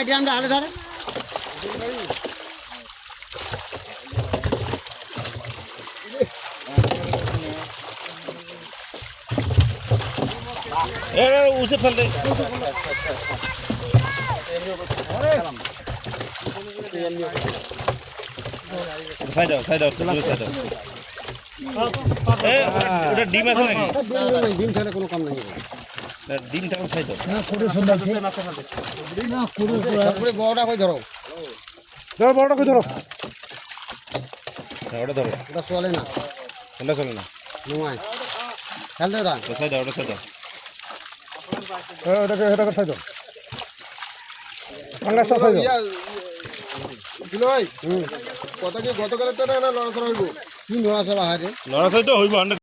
ড্রামটা হাতে ধরে উঠে ফেলতে সাইড ওটা ডিম আছে নাকি ডিম ছাড়া কোনো কাম নাই ডিম থাকলে সাইড বড়টা কই ধরো বড়টা কই ধরো ওটা ধরো ওটা চলে না ওটা চলে না নয় খেলতে ওটা সাইড ওটা সাইড এটাকে সাইড পাঙ্গাসটা সাইড কথা কি গতকালের তো না লড়াচড়া হইব কি লড়াচড়া হয় রে লড়াই তো হইব